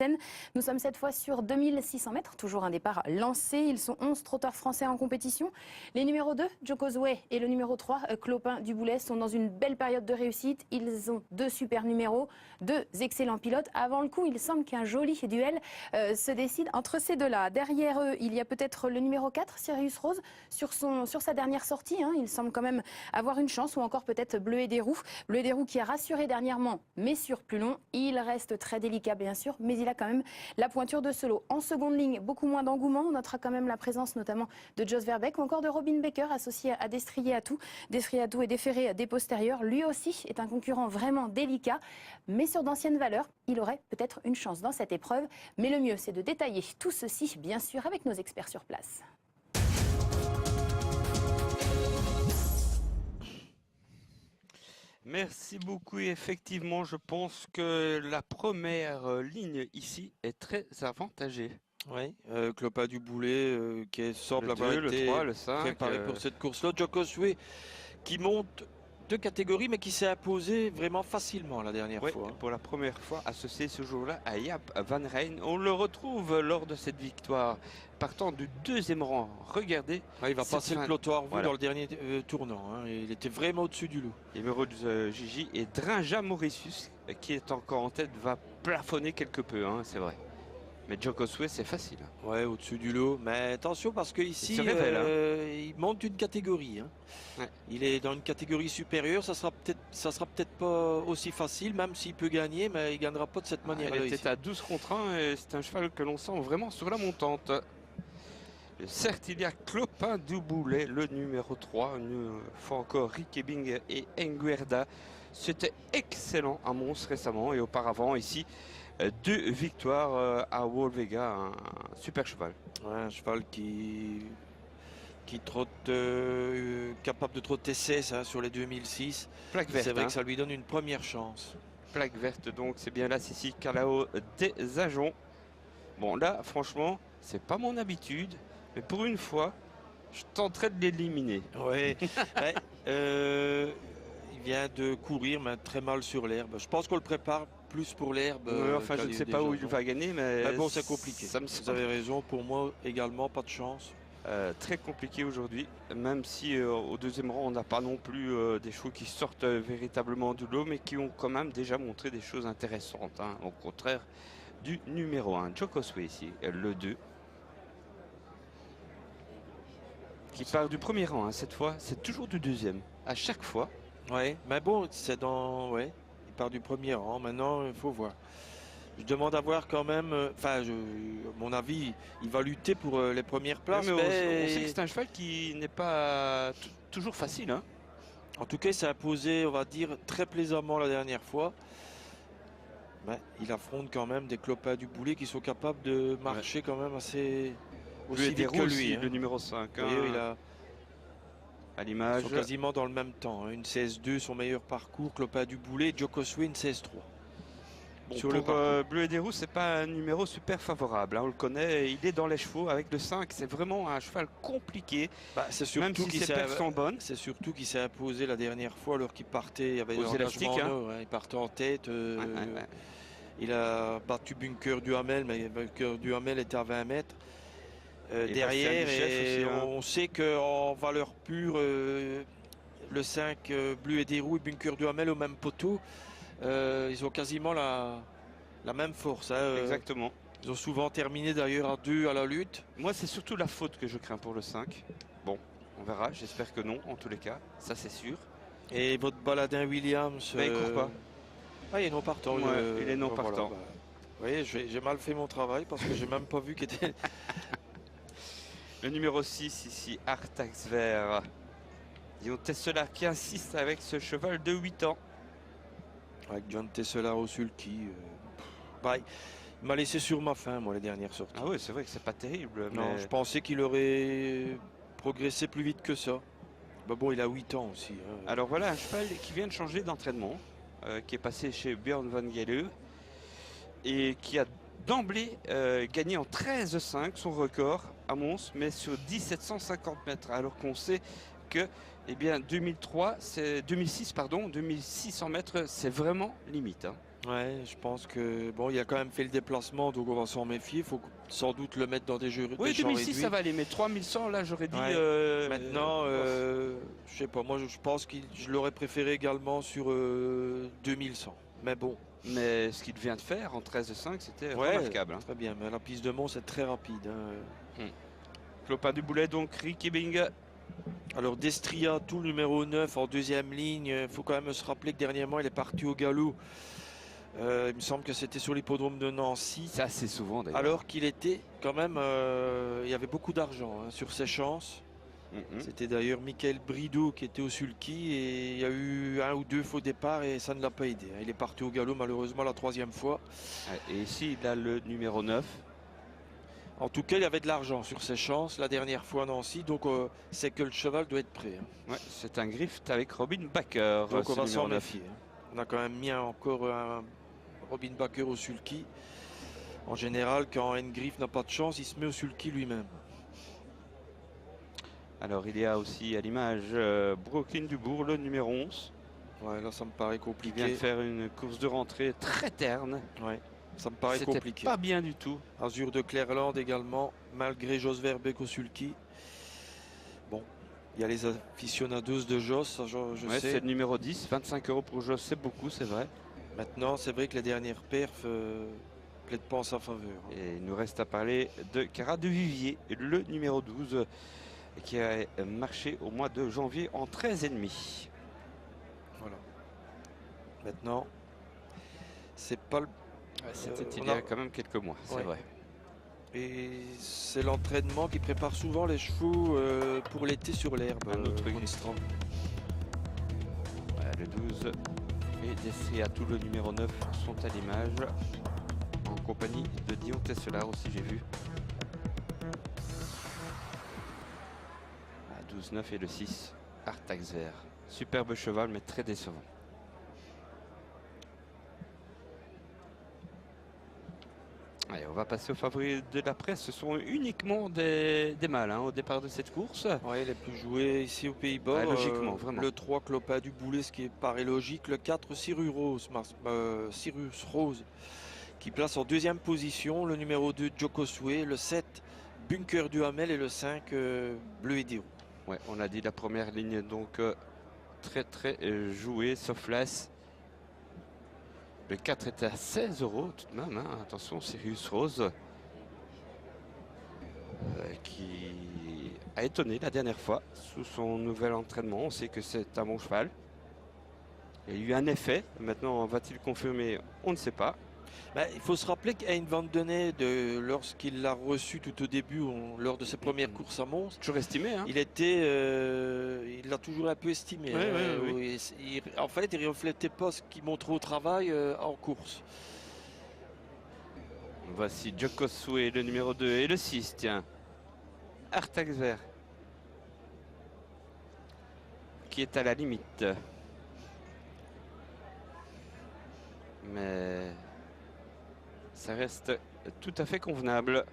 Vincennes. Nous sommes cette fois sur 2600 mètres, toujours un départ lancé. Ils sont 11 trotteurs français en compétition. Les numéros 2, Joe Cosway, et le numéro 3, Clopin du Boulay, sont dans une belle période de réussite. Ils ont 2 super numéros, 2 excellents pilotes. Avant le coup, il semble qu'un joli duel se décide entre ces deux-là. Derrière eux, il y a peut-être le numéro 4, Sirius Rose, sur sa dernière sortie. Il semble quand même avoir une chance, ou encore peut-être Bleu et des Roues. Bleu et des Roues qui a rassuré dernièrement, mais sur plus long. Il reste très délicat, bien sûr, mais il a quand même la pointure de ce lot. En seconde ligne, beaucoup moins d'engouement. On notera quand même la présence notamment de Jos Verbeek ou encore de Robin Baker, associé à Destrier Atou. Destrier Atou est déféré des postérieurs. Lui aussi est un concurrent vraiment délicat, mais sur d'anciennes valeurs, il aurait peut-être une chance dans cette épreuve. Mais le mieux, c'est de détailler tout ceci, bien sûr, avec nos experts sur place. Merci beaucoup. Et effectivement, je pense que la première ligne ici est très avantagée. Oui, Clopin du Boulay qui semble avoir le été 3, le 5, préparé pour cette course-là. Joe Cosway qui monte 2 catégories mais qui s'est imposé vraiment facilement la dernière fois. Pour la première fois associé ce jour-là à Jaap Van Rijn. On le retrouve lors de cette victoire partant du 2e rang. Regardez. Il va passer le peloton en vue dans le dernier tournant. Il était vraiment au-dessus du lot. Le numéro de Gigi et Drinja Mauritius qui est encore en tête va plafonner quelque peu, c'est vrai. Mais Joe Cosway, c'est facile. Ouais, au-dessus du lot. Mais attention parce qu'ici, il monte d'une catégorie. Ouais. Il est dans une catégorie supérieure. Ça sera peut-être pas aussi facile, même s'il peut gagner, mais il gagnera pas de cette manière-là. Il était à 12 contre 1 et c'est un cheval que l'on sent vraiment sur la montante. Certes, il y a Clopin du Boulay, le numéro 3. Une fois encore, Rick Ebbing et Enguerda. C'était excellent à Mons récemment et auparavant ici. 2 victoires à Wolvega, un super cheval. Ouais, un cheval qui trotte, capable de trotter 16 sur les 2006. Plaque verte. C'est vrai que ça lui donne une première chance. Plaque verte, donc c'est bien là, Sissi Calao des Ajoncs. Bon, là, franchement, c'est pas mon habitude, mais pour une fois, je tenterai de l'éliminer. Oui, il vient de courir, mais très mal sur l'herbe. Je pense qu'on le prépare plus pour l'herbe. Enfin, je ne sais pas où il va gagner, mais bon, c'est compliqué. Vous avez raison, pour moi également, pas de chance. Très compliqué aujourd'hui, même si au 2e rang, on n'a pas non plus des chevaux qui sortent véritablement du lot, mais qui ont quand même déjà montré des choses intéressantes, au contraire du numéro 1. Joe Cosway ici, le 2. Qui part du 1er rang, cette fois, c'est toujours du 2e, à chaque fois. Oui, mais bon, c'est dans... Ouais, il part du 1er rang, maintenant, il faut voir. Je demande à voir quand même, à mon avis, il va lutter pour les premières places. Oui, mais on sait que c'est un cheval qui n'est pas toujours facile. En tout cas, il s'est imposé, on va dire, très plaisamment la dernière fois. Mais il affronte quand même des Clopins du Boulay qui sont capables de marcher quand même assez aussi vite que lui. Le numéro 5. Il a... À l'image. Ils sont quasiment dans le même temps. Une 16-2, son meilleur parcours. Clopin du Boulay, Joe Cosway, une 16-3. Bon, sur le Bleu et des Roues, c'est pas un numéro super favorable. On le connaît, il est dans les chevaux. Avec le 5, c'est vraiment un cheval compliqué. Même si ses perfs sont bonnes. C'est surtout qu'il s'est imposé la dernière fois alors qu'il partait. Il y avait aux élastiques. Il partait en tête. Il a battu Bunker du Hamel, mais Bunker du Hamel était à 20 mètres. Derrière, et on sait qu'en valeur pure, le 5 Bleu et des Roues et Bunker du Hamel au même poteau, ils ont quasiment la même force. Exactement. Ils ont souvent terminé d'ailleurs à 2 à la lutte. Moi, c'est surtout la faute que je crains pour le 5. Bon, on verra, j'espère que non, en tous les cas, ça c'est sûr. Et votre baladin Williams, il court pas. Il est non partant. Il est non partant. Vous voyez, j'ai mal fait mon travail parce que j'ai même pas vu qu'il était... Le numéro 6 ici, Artax Vert. Dion Tessela qui insiste avec ce cheval de 8 ans. Avec John Tessela au sulky. Il m'a laissé sur ma faim, moi, les dernières sorties. Ah oui, c'est vrai que c'est pas terrible. Non, mais... je pensais qu'il aurait progressé plus vite que ça. Bon, il a 8 ans aussi. Alors voilà, un cheval qui vient de changer d'entraînement, qui est passé chez Björn Van Gele et qui a d'emblée gagné en 13,5 son record à Mons, mais sur 1750 mètres, alors qu'on sait que 2600 mètres, c'est vraiment limite. Ouais, je pense que bon, il a quand même fait le déplacement, donc on va s'en méfier. Il faut sans doute le mettre dans des jeux. Oui, des champs 2006 réduits. ça va aller, mais 3100 là j'aurais dit. Ouais. Maintenant, je sais pas, moi je pense que je l'aurais préféré également sur 2100. Mais bon. Mais ce qu'il vient de faire en 13,5 c'était Ouais, remarquable. Hein. très bien, mais la piste de Mons c'est très rapide. Clopin du Boulet, donc Ricky Bing. Alors Destria, tout le numéro 9 en deuxième ligne. Il faut quand même se rappeler que dernièrement il est parti au galop. Il me semble que c'était sur l'hippodrome de Nancy. C'est assez souvent d'ailleurs. Alors qu'il était quand même, il y avait beaucoup d'argent sur ses chances. C'était d'ailleurs Michael Brideau qui était au sulky et il y a eu 1 ou 2 faux départs et ça ne l'a pas aidé. Il est parti au galop malheureusement la 3e fois. Et ici il a le numéro 9. En tout cas il y avait de l'argent sur ses chances la dernière fois à Nancy, donc c'est que le cheval doit être prêt. Ouais, c'est un grift avec Robin Backer. Donc on va s'en méfier. On a quand même mis encore un Robin Backer au sulky. En général, quand N-Griff n'a pas de chance, il se met au sulky lui-même. Alors il y a aussi à l'image Brooklyn Dubourg, le numéro 11. Ouais, là ça me paraît compliqué. Il vient de faire une course de rentrée très terne. Ouais, ça me paraît compliqué. Pas bien du tout. Azur de Clairland également, malgré Jos Verbeek au sulky. Bon, il y a les aficionados de Jos, ça je sais. C'est le numéro 10, 25 € pour Jos, c'est beaucoup, c'est vrai. Maintenant, c'est vrai que les dernières perfs plaident pas en sa faveur. Et il nous reste à parler de Cara de Vivier, le numéro 12, qui a marché au mois de janvier en 13,5. Voilà. Maintenant, c'est pas le... C'était il y a quand même quelques mois, c'est vrai. Et c'est l'entraînement qui prépare souvent les chevaux pour l'été sur l'herbe. Un autre Wistrand. Le 12 et Destria, tout le numéro 9 sont à l'image. En compagnie de Dion Tesselar aussi, j'ai vu. 12-9 et le 6, Artax Vert. Superbe cheval, mais très décevant. Allez, on va passer aux favoris de la presse. Ce sont uniquement des mâles au départ de cette course. Oui, les plus joués ici aux Pays-Bas. Logiquement, vraiment. Le 3, Clopin du Boulet, ce qui paraît logique. Le 4, Cyrus Rose, qui place en 2e position. Le numéro 2, Jokosue. Le 7, Bunker du Hamel. Et le 5, Bleu et Déo. Ouais, on a dit la première ligne, donc très jouée, sauf l'As. Le 4 est à 16 € tout de même. Attention, Cyrus Rose, qui a étonné la dernière fois sous son nouvel entraînement. On sait que c'est un bon cheval. Il y a eu un effet. Maintenant, va-t-il confirmer? On ne sait pas. Il faut se rappeler qu'Ain Van Denay, lorsqu'il l'a reçu tout au début, lors de ses premières courses à Mons, toujours estimé. Il l'a toujours un peu estimé. Oui. En fait, il ne reflétait pas ce qu'il montrait au travail en course. Voici Jokosue, le numéro 2 et le 6, tiens. Artax Vert, qui est à la limite. Mais ça reste tout à fait convenable.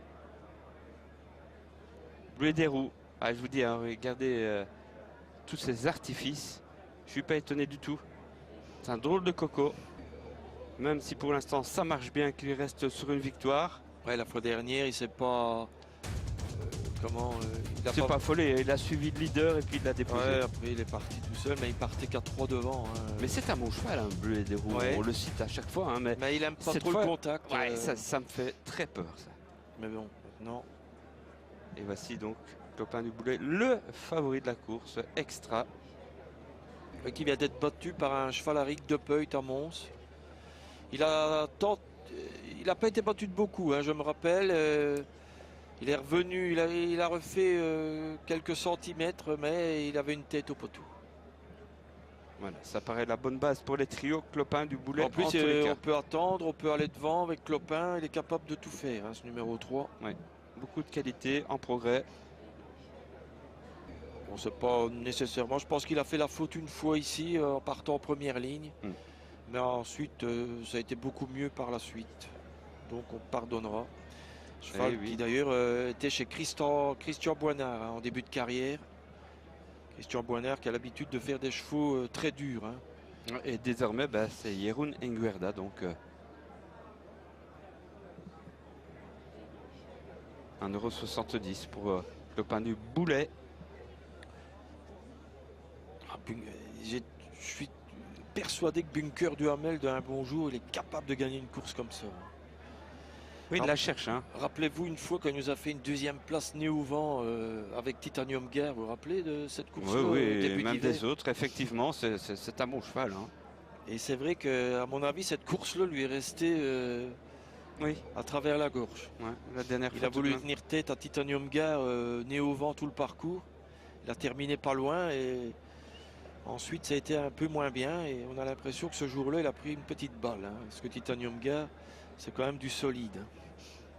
Bleu des roues. Je vous dis, regardez tous ces artifices. Je suis pas étonné du tout. C'est un drôle de coco. Même si pour l'instant ça marche bien, qu'il reste sur une victoire. Ouais, la fois dernière, il s'est pas... il s'est pas affolé. Il a suivi le leader et puis il l'a déposé. Ouais, après il est parti tout seul, mais il partait qu'à 3 devant. Mais c'est un bon cheval, Bleu et des roues. Ouais. On le cite à chaque fois. Mais il aime pas trop le contact. Ouais, ça me fait très peur, ça. Mais bon, maintenant... Et voici donc Clopin du Boulet, le favori de la course, Extra. Qui vient d'être battu par un cheval à Rick de Peut à Mons. Il n'a pas été battu de beaucoup, je me rappelle. Il est revenu, il a refait quelques centimètres, mais il avait une tête au poteau. Voilà, ça paraît la bonne base pour les trios Clopin du Boulet. En plus, on peut attendre, on peut aller devant avec Clopin. Il est capable de tout faire, ce numéro 3. Ouais. Beaucoup de qualité en progrès. Bon, c'est pas nécessairement. Je pense qu'il a fait la faute une fois ici en partant en première ligne. Mais ensuite, ça a été beaucoup mieux par la suite. Donc on pardonnera. Cheval qui d'ailleurs était chez Christian Boinard en début de carrière. Christian Boinard qui a l'habitude de faire des chevaux très durs. Et désormais, c'est Jeroen Enguerda. Donc 1,70 € pour Clopin du Boulet. Je suis persuadé que Bunker du Hamel, d'un bon jour, il est capable de gagner une course comme ça. Oui, il la cherche. Hein. Rappelez-vous une fois quand il nous a fait une deuxième place nez au vent avec Titanium Guerre, vous vous rappelez de cette course? Oui, et même des autres, effectivement, c'est un bon cheval. Hein. Et c'est vrai qu'à mon avis, cette course-là lui est restée à travers la gorge. Ouais, la dernière il fois, a voulu tenir tête à Titanium Guerre, nez au vent tout le parcours. Il a terminé pas loin et ensuite ça a été un peu moins bien. Et on a l'impression que ce jour-là, il a pris une petite balle. Hein, parce que Titanium Guerre, c'est quand même du solide.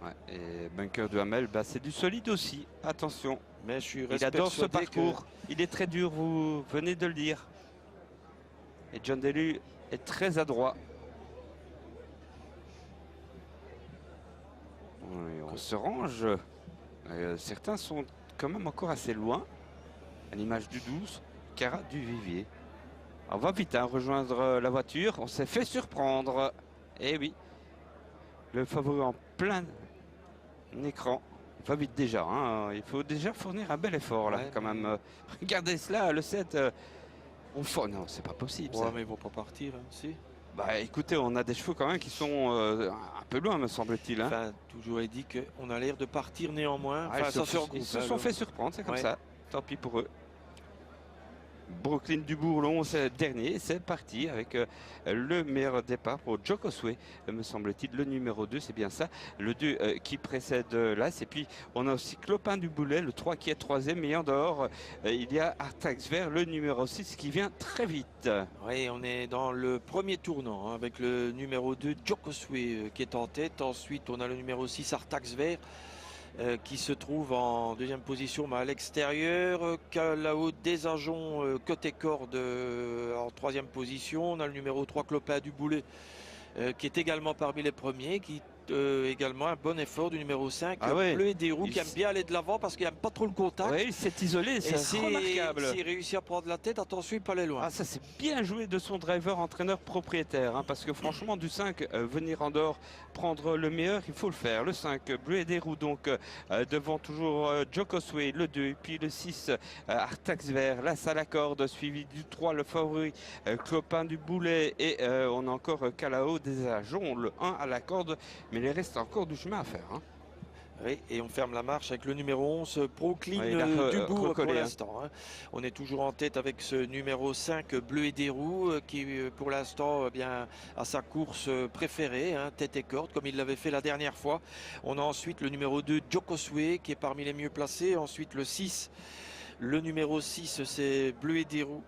Ouais, et Bunker du Hamel, c'est du solide aussi. Attention. Mais il adore ce parcours. Il est très dur, vous venez de le dire. Et John Delu est très adroit. Oui, on se range. Certains sont quand même encore assez loin. À l'image du 12, Cara du Vivier. On va vite rejoindre la voiture. On s'est fait surprendre. Et oui. Le favori en plein écran. Va vite déjà. Hein. Il faut déjà fournir un bel effort là quand même. Regardez cela, le 7. Non, c'est pas possible. Ouais, mais ils vont pas partir, hein, si. Écoutez, on a des chevaux quand même qui sont un peu loin, me semble-t-il. Hein. Enfin, toujours est dit qu'on a l'air de partir néanmoins. Ils se sont fait surprendre, c'est comme ça. Tant pis pour eux. Brooklyn du Bourlon, c'est dernier, c'est parti avec le meilleur départ pour Joe Cosway, me semble-t-il, le numéro 2, c'est bien ça, le 2 qui précède l'As, et puis on a aussi Clopin du Boulet, le 3 qui est troisième, et en dehors, il y a Artax Vert, le numéro 6 qui vient très vite. Oui, on est dans le premier tournant, hein, avec le numéro 2, Joe Cosway, qui est en tête, ensuite on a le numéro 6, Artax Vert, qui se trouve en deuxième position à l'extérieur. Calao des Ajoncs côté corde en troisième position. On a le numéro 3 Clopin du Boulet qui est également parmi les premiers, qui également un bon effort du numéro 5 Bleu et des Roues, qui aime bien aller de l'avant parce qu'il n'aime pas trop le contact. Oui, il s'est isolé, c'est remarquable. S'il réussit à prendre la tête, attention, il peut aller loin. Ah, ça c'est bien joué de son driver, entraîneur propriétaire, hein, parce que franchement du 5, venir en dehors, prendre le meilleur, il faut le faire. Le 5, Bleu et des Roues, donc devant toujours Joe Cosway, le 2, et puis le 6, Artax Vert, là ça l'accorde, suivi du 3, le favori Clopin du Boulet, et on a encore Calao des Ajoncs, le 1 à la corde, mais il reste encore du chemin à faire. Hein. Oui, et on ferme la marche avec le numéro 11, Brooklyn Dubourg pour l'instant. Hein. On est toujours en tête avec ce numéro 5, Bleu et des Roues, qui pour l'instant a sa course préférée, hein, tête et corde, comme il l'avait fait la dernière fois. On a ensuite le numéro 2, Joe Cosway, qui est parmi les mieux placés. Ensuite le 6, le numéro 6, c'est Bleu et des Roues.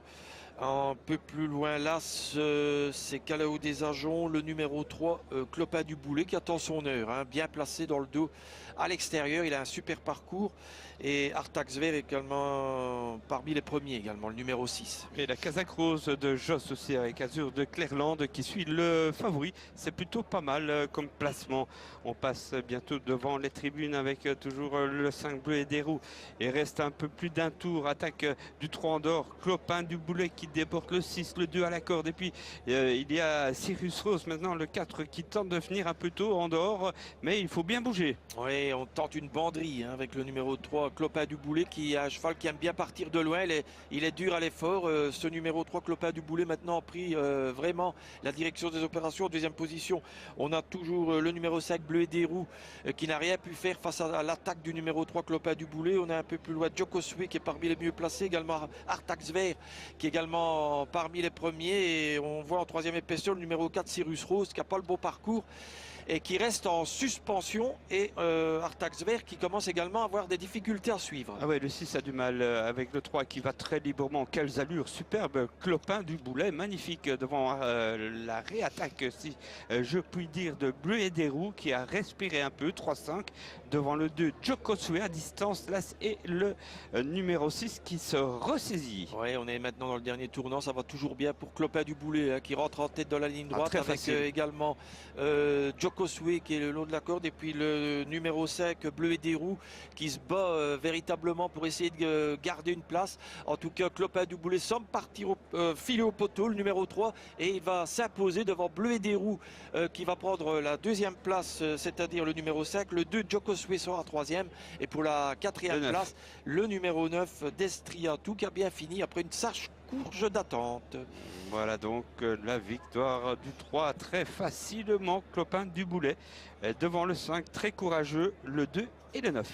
Un peu plus loin, là, c'est Calao des Ajoncs, le numéro 3, Clopin du Boulet, qui attend son heure, hein, bien placé dans le dos à l'extérieur. Il a un super parcours. Et Artax Vert également parmi les premiers, également, le numéro 6. Et la Casaque Rose de Joss aussi, avec Azur de Clairland qui suit le favori. C'est plutôt pas mal comme placement. On passe bientôt devant les tribunes avec toujours le 5 Bleu et des Roues. Il reste un peu plus d'un tour. Attaque du 3 en dehors. Clopin du Boulet qui déporte le 6, le 2 à la corde. Et puis il y a Cyrus Rose maintenant, le 4, qui tente de venir un peu tôt en dehors. Mais il faut bien bouger. Oui, on tente une banderie, hein, avec le numéro 3. Clopin du Boulet, qui est un cheval qui aime bien partir de loin. Il est dur à l'effort. Ce numéro 3, Clopin du Boulet, maintenant a pris vraiment la direction des opérations en deuxième position. On a toujours le numéro 5, Bleu et des Roues, qui n'a rien pu faire face à l'attaque du numéro 3, Clopin du Boulet. On a un peu plus loin Joe Cosway, qui est parmi les mieux placés. Également Artax Vert, qui est également parmi les premiers. Et on voit en troisième épaisseur le numéro 4, Cyrus Rose, qui n'a pas le beau parcours et qui reste en suspension, et Artax Vert qui commence également à avoir des difficultés à suivre. Ah ouais, le 6 a du mal avec le 3 qui va très librement. Quelles allures superbes. Clopin du Boulet, magnifique devant la réattaque, si je puis dire, de Bleu et des Roues, qui a respiré un peu. 3-5 devant le 2, Joe Cosway à distance, là, et le numéro 6 qui se ressaisit. Oui, on est maintenant dans le dernier tournant. Ça va toujours bien pour Clopin du Boulet, hein, qui rentre en tête dans la ligne droite, avec également Joe Jokoswe qui est le long de la corde et puis le numéro 5 Bleu et des Roues qui se bat véritablement pour essayer de garder une place. En tout cas, Clopin du Boulet semble partir filer au poteau, le numéro 3, et il va s'imposer devant Bleu et des Roues qui va prendre la deuxième place, c'est-à-dire le numéro 5. Le 2 Jokoswe sera troisième et pour la quatrième place, le numéro 9 Destriatou qui a bien fini après une sage courge d'attente. Voilà donc la victoire du 3 très facilement, Clopin du Boulet, devant le 5 très courageux, le 2 et le 9.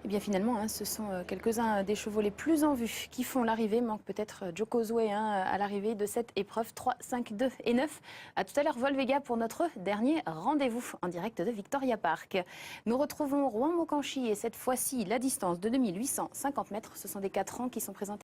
Et bien finalement, hein, ce sont quelques-uns des chevaux les plus en vue qui font l'arrivée. Manque peut-être Jokoswe à l'arrivée de cette épreuve. 3, 5, 2 et 9. À tout à l'heure, Volvega, pour notre dernier rendez-vous en direct de Victoria Park. Nous retrouvons Rouen Mokanchi et cette fois-ci la distance de 2850 mètres. Ce sont des 4 ans qui sont présentés.